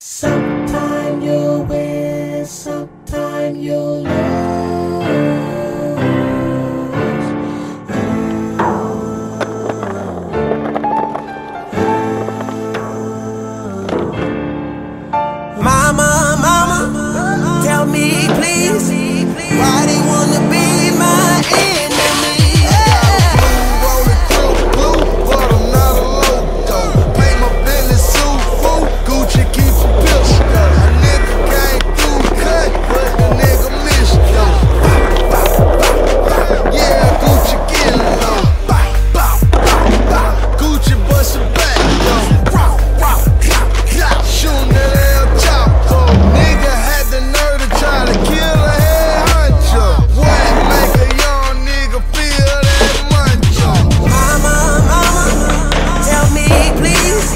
Sometime you'll win, sometime you'll lose. Mama, mama, tell me please, why they wanna be my enemy? Roll it through blue, but I'm not a loco. Pay my business suit, fool. Gucci keep a pistol. A nigga came through cut, but the nigga missed though. Yeah, Gucci get low. Gucci bust it back though. Shooting that El Chapo. Nigga had the nerve to try to kill a head honcho. What make a young nigga feel that muncho? Mama, mama, tell me please,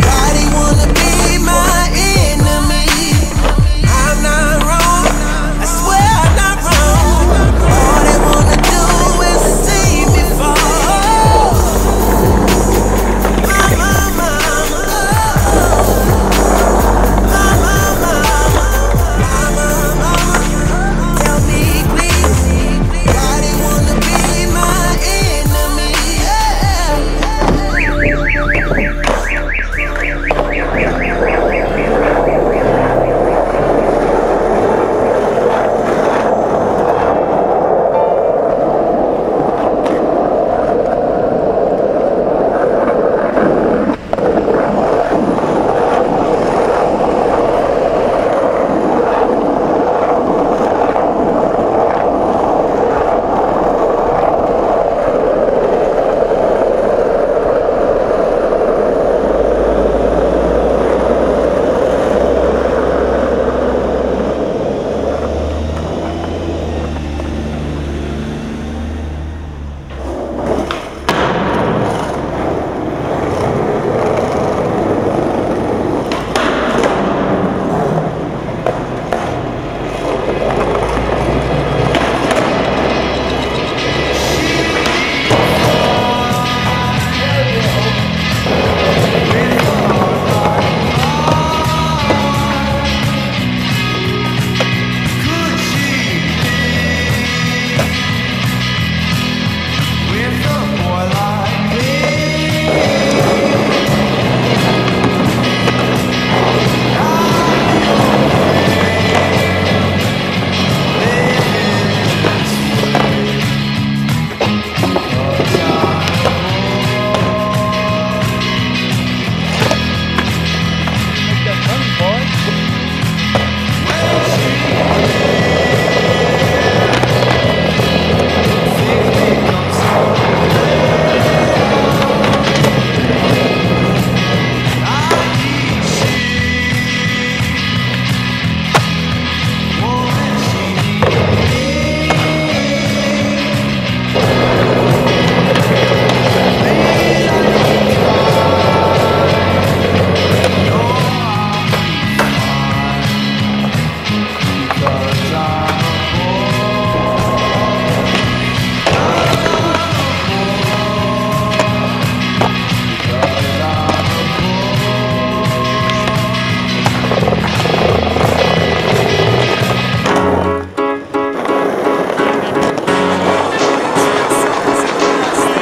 why they wanna be my enemy? I'm not wrong, I swear I'm not wrong. All they wanna do is see me fall. Mama, mama, tell me please, why they wanna be my enemy?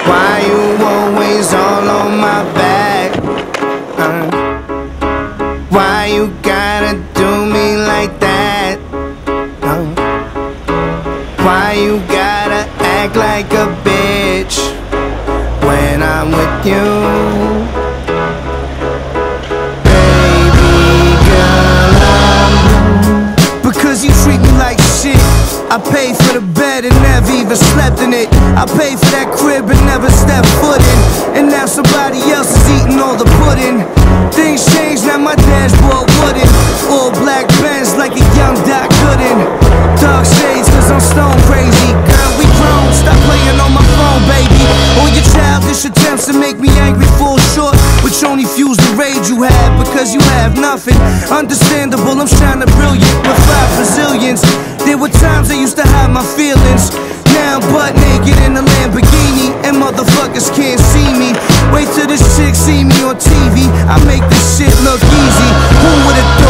Why you always all on my back? Why you gotta do me like that? Why you gotta act like a bitch when I'm with you? Baby girl, because you treat me like shit. I paid for the bed and never even slept in it. I paid for that crib and never stepped foot in. And now somebody else is eating all the pudding. Things changed, now my dashboard wooden. All black Benz like a young Doc Gooden. Dark shades cause I'm stone crazy. Girl, we grown, stop playing on my phone, baby. All your childish attempts to make me angry fall short, which only fuels the rage you have because you have nothing. Understandable, I'm shining brilliant with 5 Brazilians. There were times I used to hide my feelings. Now I'm butt naked in a Lamborghini and motherfuckers can't see me. Wait till this chick see me on TV, I make this shit look easy. Who would've thought?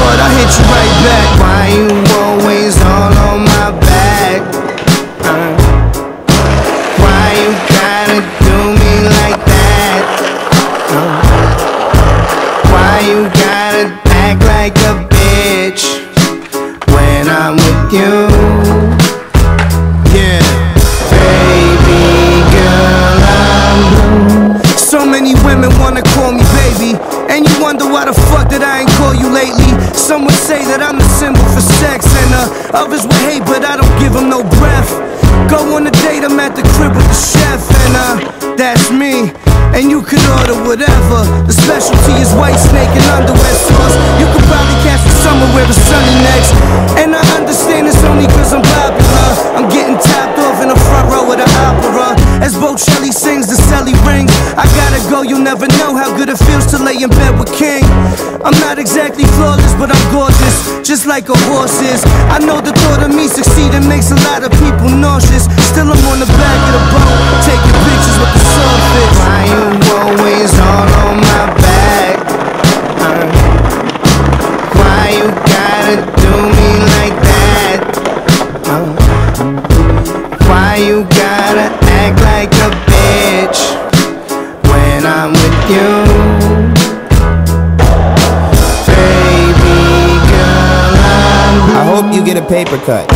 women wanna call me baby, and you wonder why the fuck that I ain't call you lately. Some would say that I'm the symbol for sex, and others would hate, but I don't give them no breath. Go on a date, I'm at the crib with the chef, and that's me. And you could order whatever. The specialty is white snake and underwear sauce. You could probably catch me somewhere where it's sunny next. And I understand it's only cause I'm popular. I'm getting tapped off in the front row of the opera. As Bocelli sings, the celly rings. I gotta go, you'll never know how good it feels to lay in bed with King. I'm not exactly flawless, but I'm gorgeous, just like a horse is. I know the thought of me succeeding makes a lot of people nauseous. Still I'm on the back of the boat, taking pictures with the swordfish. Why you always all on my back? Why you gotta do me like that? Why you gotta act like a bitch when I'm with you? I hope you get a paper cut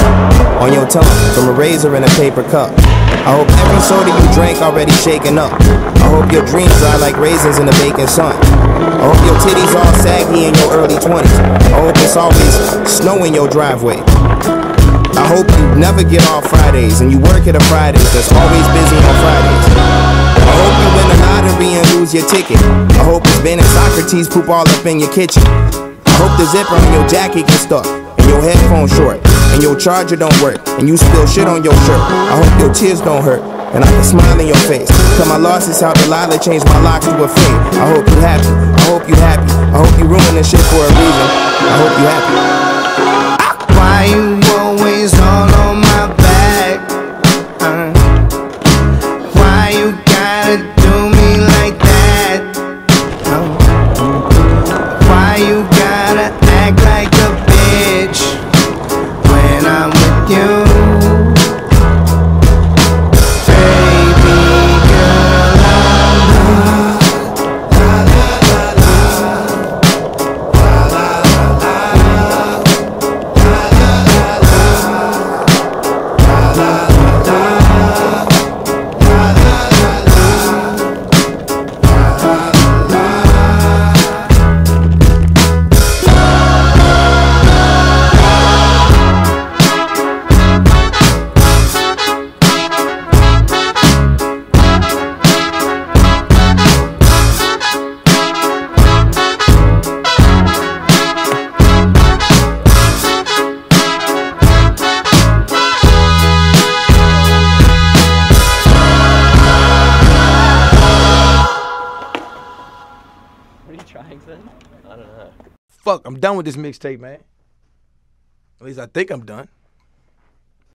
on your tongue from a razor in a paper cup. I hope every soda you drank already shaken up. I hope your dreams dry like raisins in the baking sun. I hope your titties all saggy in your early 20s. I hope it's always snow in your driveway. I hope you never get off Fridays and you work at a Fridays that's always busy on Fridays. I hope you win the lottery and lose your ticket. I hope it's Ben and Socrates poop all up in your kitchen. I hope the zipper on your jacket gets stuck, and your headphones short, and your charger don't work, and you spill shit on your shirt. I hope your tears don't hurt, and I can smile in your face. Cause my loss is how Delilah changed my locks to a fade. I hope you happy, I hope you happy. I hope you ruin this shit for a reason. I hope you happy. Why you always all on my back? Why you gotta do me like that? Why you gotta act like a bitch when I'm with you? Fuck, I'm done with this mixtape, man. At least I think I'm done.